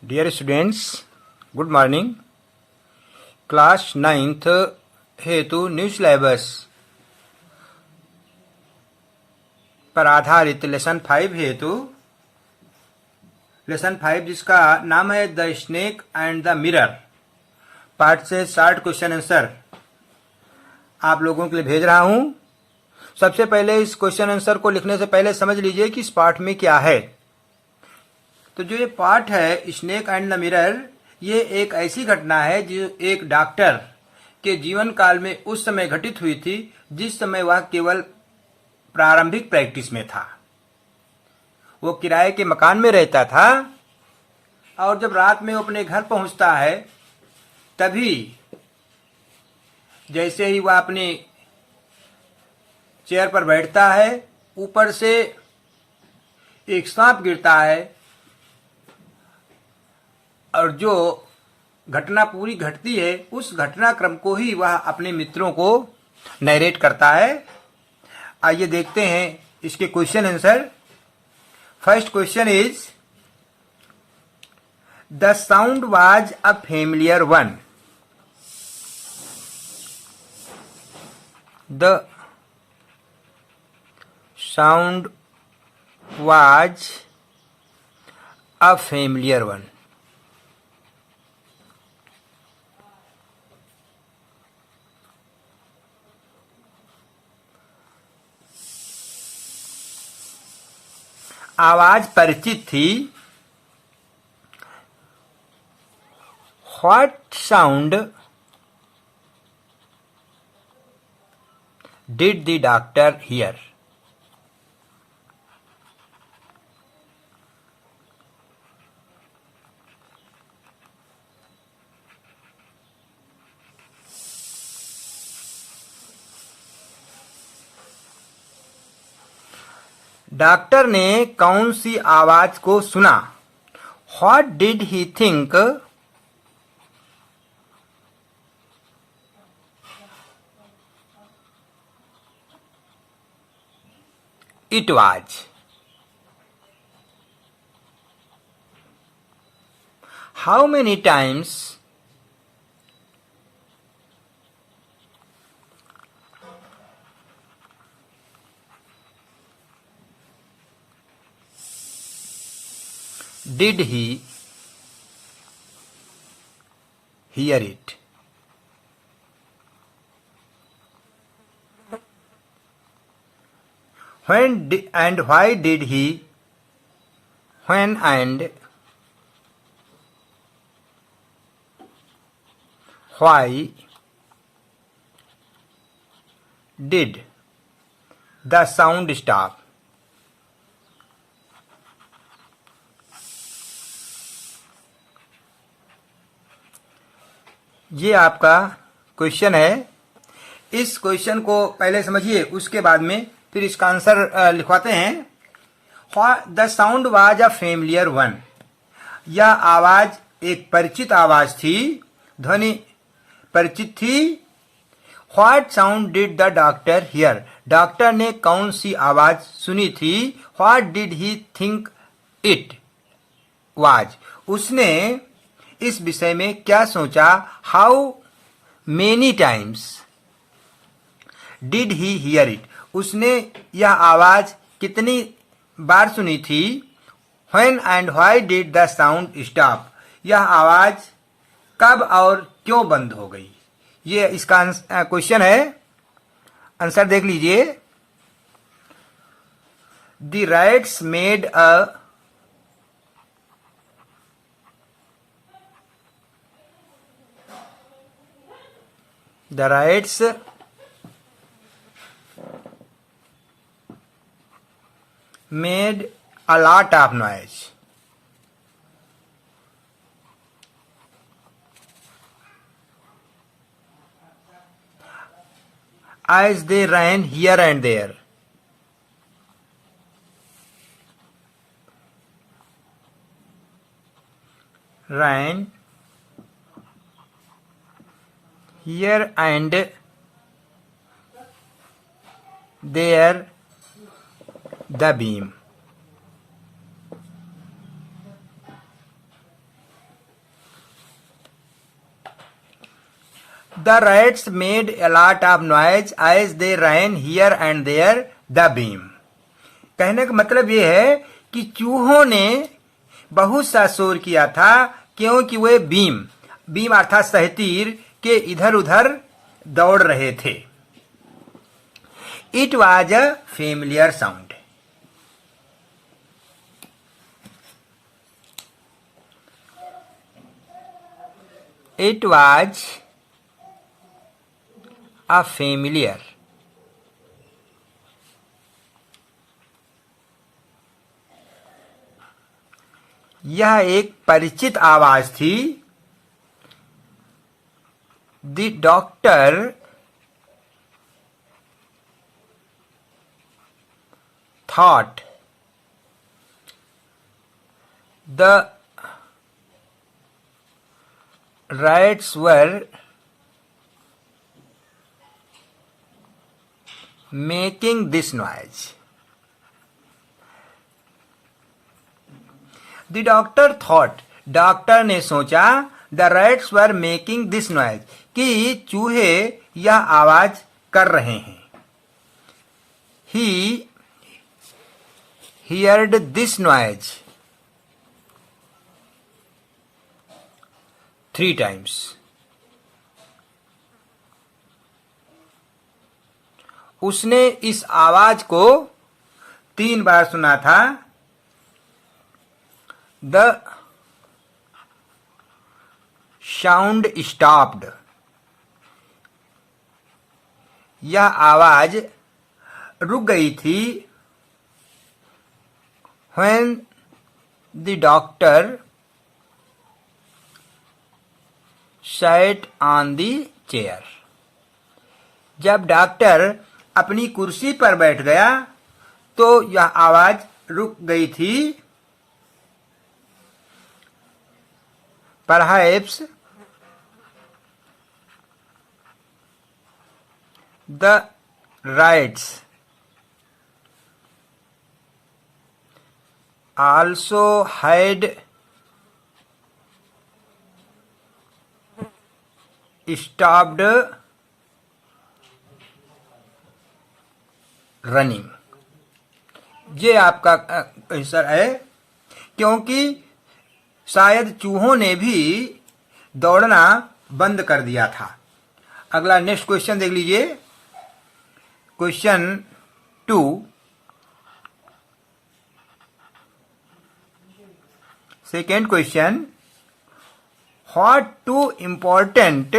Dear students, good morning. Class 9th हेतु new syllabus पर आधारित लेसन 5 हेतु लेसन 5 जिसका नाम है the snake and the mirror part से 60 क्वेश्चन आंसर आप लोगों के लिए भेज रहा हूं। सबसे पहले इस क्वेश्चन आंसर को लिखने से पहले समझ लीजिए कि इस पार्ट में क्या है। तो जो ये पार्ट है स्नेक एंड द मिरर, ये एक ऐसी घटना है जो एक डॉक्टर के जीवन काल में उस समय घटित हुई थी जिस समय वह केवल प्रारंभिक प्रैक्टिस में था। वो किराए के मकान में रहता था और जब रात में वो अपने घर पहुंचता है तभी जैसे ही वह अपनी चेयर पर बैठता है ऊपर से एक सांप गिरता है और जो घटना पूरी घटती है उस घटनाक्रम को ही वह अपने मित्रों को नरेट करता है। आइए देखते हैं इसके question answer. First question is the sound was a familiar one. The sound was a familiar one. आवाज परिचित थी। What sound did the doctor hear? Doctor ने कौन सी आवाज को सुना? What did he think it was? How many times did he hear it? And why did he? When and why did the sound stop? ये आपका question है। इस question को पहले समझिए, उसके बाद में फिर इसका आंसर लिखवाते हैं। The sound was a familiar one. यह आवाज एक परिचित आवाज थी, ध्वनि परिचित थी। What sound did the doctor here? Doctor ने कौन सी आवाज सुनी थी? What did he think it was? उसने इस विषय में क्या सोचा? How many times did he here it? उसने यह आवाज कितनी बार सुनी थी? When and why did the sound stop? यह आवाज कब और क्यों बंद हो गई? ये इसका क्वेश्चन है। आंसर देख लीजिए। The rats made a The rats made a lot of noise. As they ran here and there. Ran here and there the beam. The rats made a lot of noise as they ran here and there the beam। कहने का मतलब ये है कि चूहों ने बहुत सा शोर किया था क्योंकि वे बीम अर्थात सहतीर के इधर उधर दौड़ रहे थे। It was a familiar sound. It was a familiar. यह एक परिचित आवाज थी। The doctor thought the rats were making this noise। The doctor thought, doctor ने सोचा, the rats were making this noise, कि चूहे यह आवाज कर रहे हैं। He heard this noise 3 times। उसने इस आवाज को 3 बार सुना था। The sound stopped। यह आवाज रुक गई थी। When the doctor sat on the chair। जब डॉक्टर अपनी कुर्सी पर बैठ गया तो यह आवाज रुक गई थी। Perhaps the rats also had stopped running. ये आपका आंसर है, क्योंकि शायद चूहों ने भी दौड़ना बंद कर दिया था। अगला नेक्स्ट क्वेश्चन देख लीजिए। Question 2। Second question, what 2 important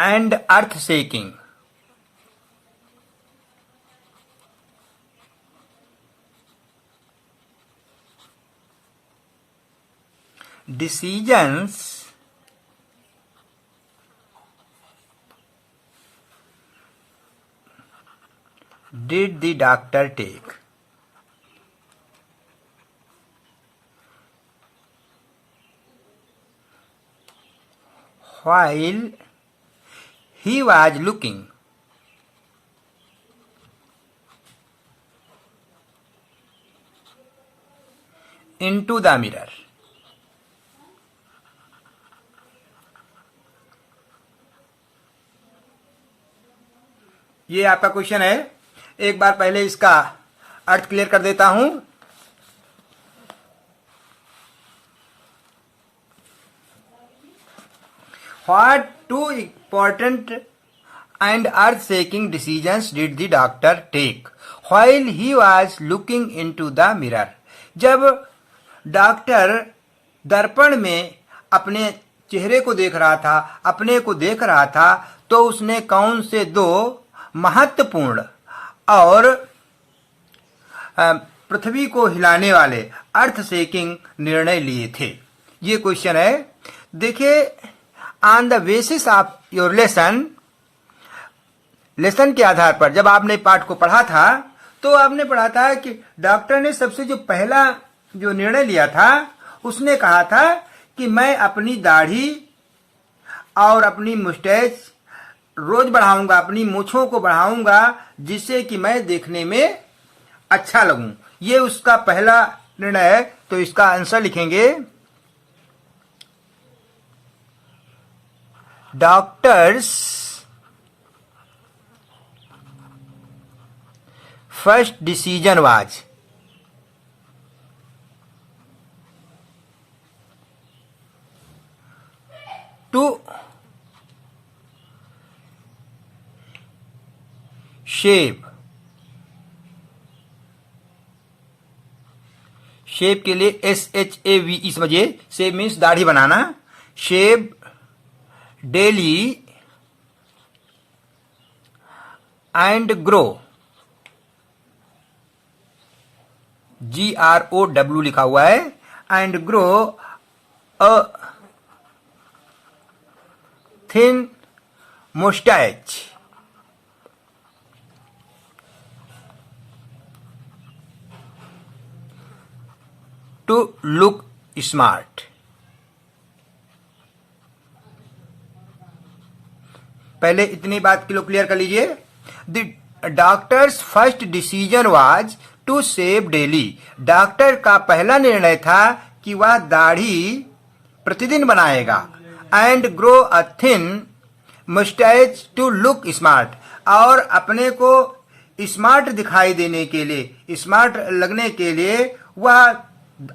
and earth shaking decisions did the doctor take? While he was looking into the mirror। ये आपका क्वेश्चन है। एक बार पहले इसका अर्थ क्लियर कर देता हूं। What 2 important and earth-shaking decisions did the doctor take while he was looking into the mirror? जब डॉक्टर दर्पण में अपने चेहरे को देख रहा था, अपने को देख रहा था, तो उसने कौन से 2 महत्वपूर्ण और पृथ्वी को हिलाने वाले अर्थ शेकिंग निर्णय लिए थे? ये क्वेश्चन है। देखिए, on the basis of your lesson के आधार पर जब आपने पाठ को पढ़ा था तो आपने पढ़ा था कि डॉक्टर ने सबसे जो पहला जो निर्णय लिया था, उसने कहा था कि मैं अपनी दाढ़ी और अपनी मुस्टैच रोज बढ़ाऊंगा, अपनी मूछों को बढ़ाऊंगा जिससे कि मैं देखने में अच्छा लगूं। ये उसका पहला निर्णय है। तो इसका आंसर लिखेंगे doctor's first decision was to shave के लिए SHAVE समझिए, शेव मीन्स दाढ़ी बनाना, shave daily and grow, GROW लिखा हुआ है, and grow a thin moustache to look smart. पहले इतनी बात के लोग क्लियर कर लीजिए। The doctor's first decision was to shave daily. Doctor का पहला निर्णय था कि वह दाढ़ी प्रतिदिन बनाएगा, and grow a thin moustache to look smart, और अपने को स्मार्ट दिखाई देने के लिए, स्मार्ट लगने के लिए वह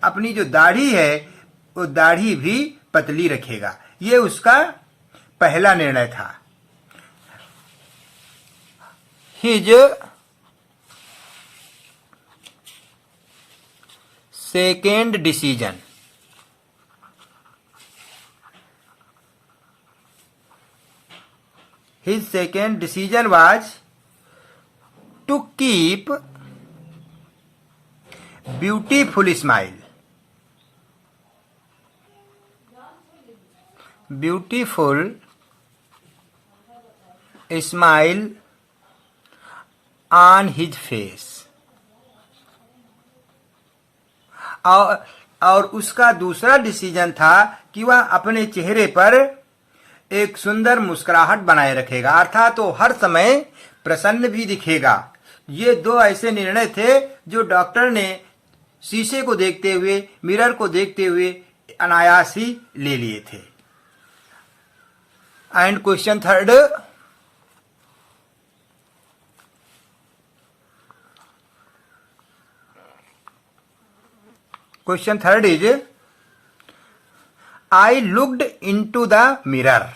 अपनी जो दाढ़ी है वो दाढ़ी भी पतली रखेगा। ये उसका पहला निर्णय था। His second decision was to keep beautiful smile on his face। और उसका दूसरा डिसीजन था कि वह अपने चेहरे पर एक सुंदर मुस्कुराहट बनाए रखेगा, अर्थात तो हर समय प्रसन्न भी दिखेगा। ये दो ऐसे निर्णय थे जो डॉक्टर ने शीशे को देखते हुए, मिरर को देखते हुए अनायास ही ले लिए थे। And question third, is I looked into the mirror।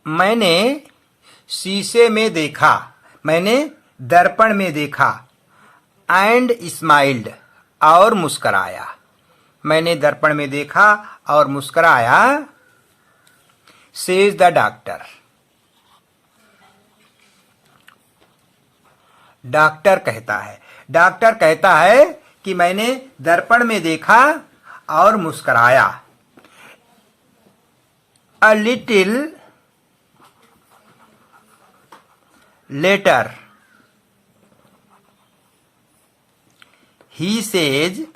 मैंने शीशे में देखा, मैंने दर्पण में देखा, एंड स्माइल्ड, और मुस्कराया। मैंने दर्पण में देखा और मुस्कराया, सेज द डॉक्टर। डॉक्टर कहता है कि मैंने दर्पण में देखा और मुस्कराया। A little later he says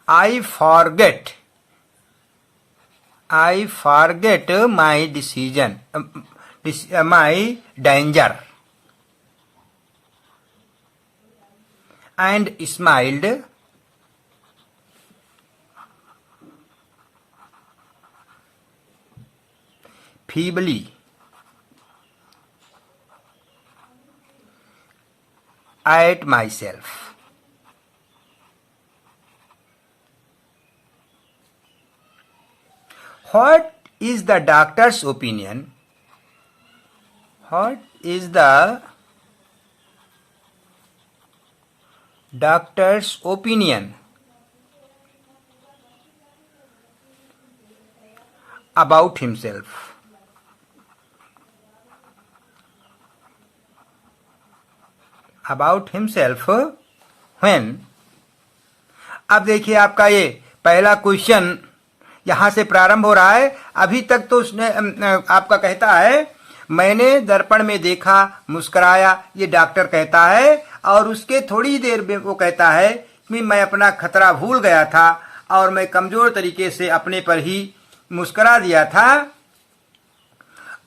I forget my decision, my danger, and smiled feebly at myself। What is the doctor's opinion? What is the doctor's opinion about himself? About himself when? अब देखिए आपका ये पहला question यहां से प्रारंभ हो रहा है। अभी तक तो उसने आपका कहता है मैंने दर्पण में देखा, मुस्कुराया, ये डॉक्टर कहता है। और उसके थोड़ी देर में वो कहता है कि मैं अपना खतरा भूल गया था और मैं कमजोर तरीके से अपने पर ही मुस्कुरा दिया था।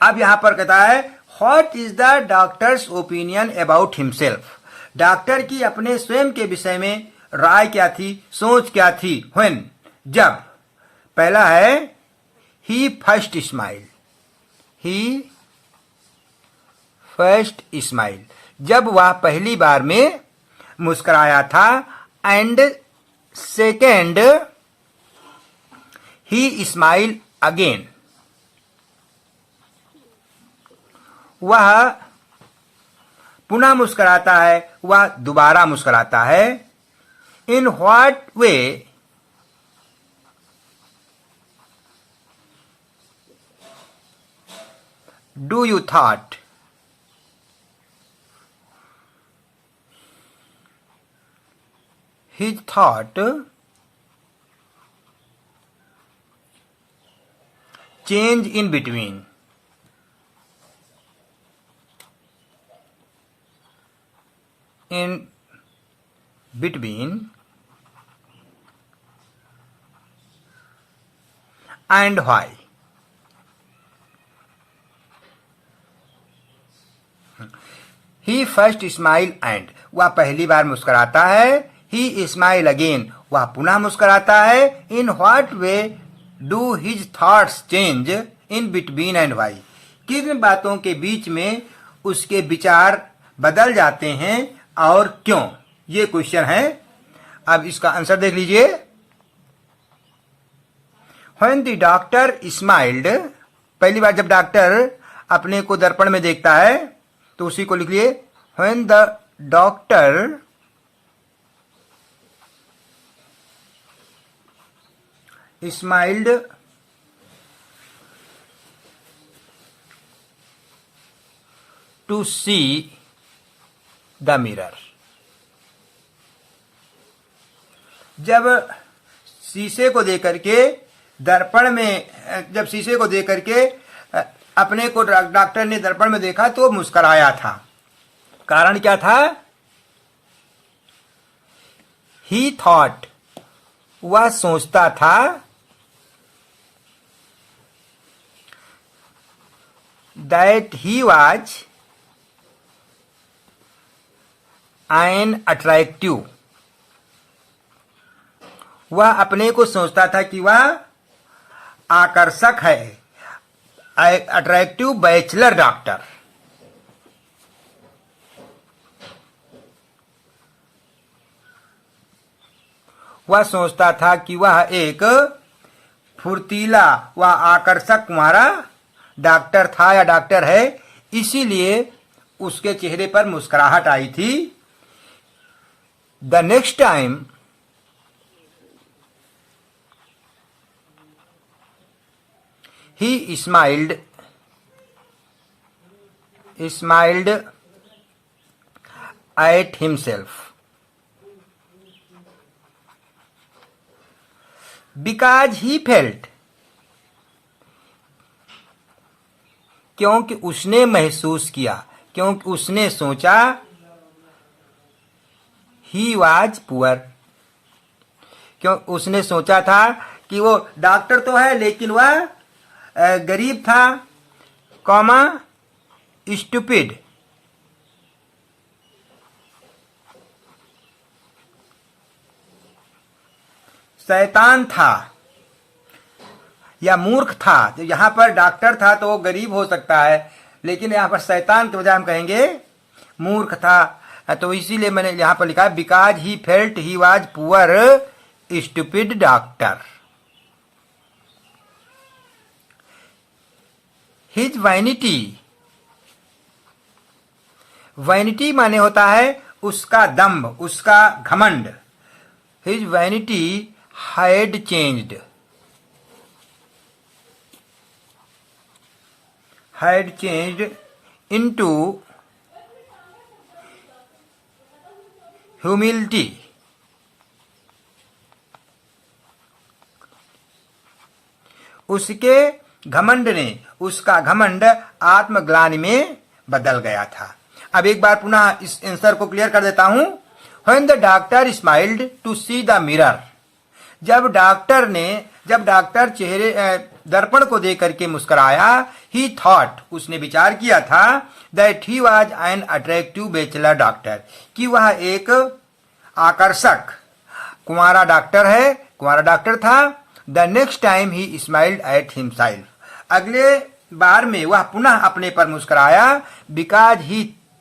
अब यहां पर कहता है what is the doctors opinion about himself. Doctor की अपने स्वयं के विषय में राय क्या थी, सोच क्या थी। व्हेन, जब। पहला है ही फर्स्ट स्माइल, ही फर्स्ट स्माइल, जब वह पहली बार में मुस्कुराया था। And second he smile again, वह पुनः मुस्कुराता है, वह दोबारा मुस्कुराता है। In what way do you thought, his thought change in between, in between and why। He first smile and, वह पहली बार मुस्कुराता है। ही स्माइल अगेन, वह पुनः मुस्कुराता है। In what way do his thoughts change in between and why, किन बातों के बीच में उसके विचार बदल जाते हैं और क्यों, ये क्वेश्चन है। अब इसका आंसर देख लीजिए। व्हेन द डॉक्टर स्माइल्ड, पहली बार जब डॉक्टर अपने को दर्पण में देखता है तो उसी को लिख लिए। When the doctor smiled to see the mirror, जब शीशे को देख करके दर्पण में, जब शीशे को देख करके अपने को डॉक्टर ने दर्पण में देखा तो मुस्कुराया था। कारण क्या था? ही थॉट, वह सोचता था, that he was an attractive, वह अपने को सोचता था कि वह आकर्षक है, अट्रैक्टिव बैचलर डॉक्टर। वह सोचता था कि वह एक फुर्तीला व आकर्षक कुमारा डॉक्टर था या डॉक्टर है, इसीलिए उसके चेहरे पर मुस्कुराहट आई थी। The next time he smiled at himself because he felt, क्योंकि उसने महसूस किया, क्योंकि उसने सोचा, he was poor, क्यों उसने सोचा था कि वो डॉक्टर तो है लेकिन वह गरीब था, कॉमा स्टूपिड, शैतान था या मूर्ख था। तो यहां पर डॉक्टर था तो वो गरीब हो सकता है, लेकिन यहां पर शैतान के बजाय हम कहेंगे मूर्ख था। तो इसीलिए मैंने यहां पर लिखा because he felt he was poor stupid doctor. His vanity, vanity माने होता है उसका दम्भ, उसका घमंड। His vanity had changed, into humility, उसके घमंड ने उसका घमंड आत्मग्लानि में बदल गया था। अब एक बार पुनः इस आंसर को क्लियर कर देता हूं। When the doctor smiled to see the mirror, जब डॉक्टर चेहरे दर्पण को देख करके मुस्कुराया, he thought, उसने विचार किया था, that he was an attractive bachelor doctor, कि वह एक आकर्षक कुंवारा डॉक्टर था। The next time he smiled at himself, अगले बार में वह पुनः अपने पर मुस्कुराया, because he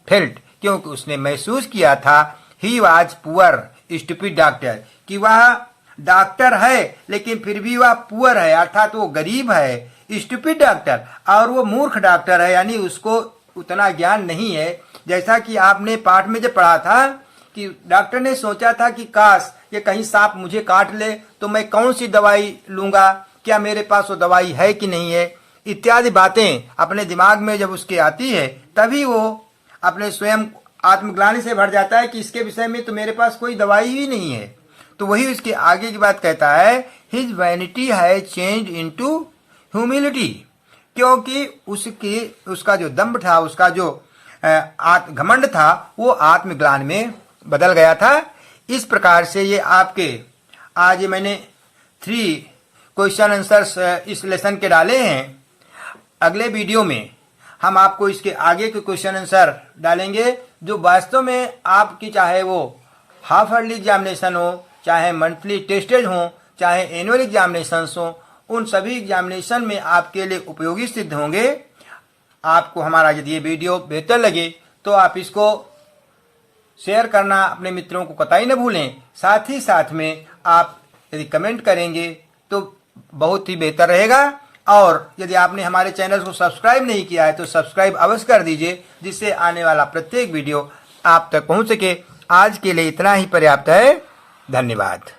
felt, क्योंकि उसने महसूस किया था, he was poor stupid doctor, कि वह डॉक्टर है लेकिन फिर भी वह पुअर है, अर्थात वो गरीब है, स्टूपिड डॉक्टर, और वो मूर्ख डॉक्टर है, यानी उसको उतना ज्ञान नहीं है। जैसा कि आपने पाठ में जब पढ़ा था कि डॉक्टर ने सोचा था कि काश ये कहीं सांप मुझे काट ले तो मैं कौन सी दवाई लूंगा, क्या मेरे पास वो दवाई है कि नहीं है, इत्यादि बातें अपने दिमाग में जब उसके आती है तभी वो अपने स्वयं आत्मग्लानि से भर जाता है कि इसके विषय में तो मेरे पास कोई दवाई ही नहीं है। तो वही उसके आगे की बात कहता है, his vanity has changed into humility, क्योंकि उसका जो दंभ था, उसका जो घमंड था, वो आत्मग्लानि में बदल गया था। इस प्रकार से ये आपके आज मैंने 3 क्वेश्चन आंसर्स इस लेसन के डाले हैं। अगले वीडियो में हम आपको इसके आगे के क्वेश्चन आंसर डालेंगे जो वास्तव में आपकी, चाहे वो हाफ ईयरली एग्जामिनेशन हो, चाहे मंथली टेस्टेज हो, चाहे एनुअल एग्जामिनेशन हो, उन सभी एग्जामिनेशन में आपके लिए उपयोगी सिद्ध होंगे। आपको हमारा यदि ये वीडियो बेहतर लगे तो आप इसको शेयर करना अपने मित्रों को कतई न भूलें। साथ ही साथ में आप यदि कमेंट करेंगे तो बहुत ही बेहतर रहेगा। और यदि आपने हमारे चैनल को सब्सक्राइब नहीं किया है तो सब्सक्राइब अवश्य कर दीजिए, जिससे आने वाला प्रत्येक वीडियो आप तक पहुंच सके। आज के लिए इतना ही पर्याप्त है। धन्यवाद।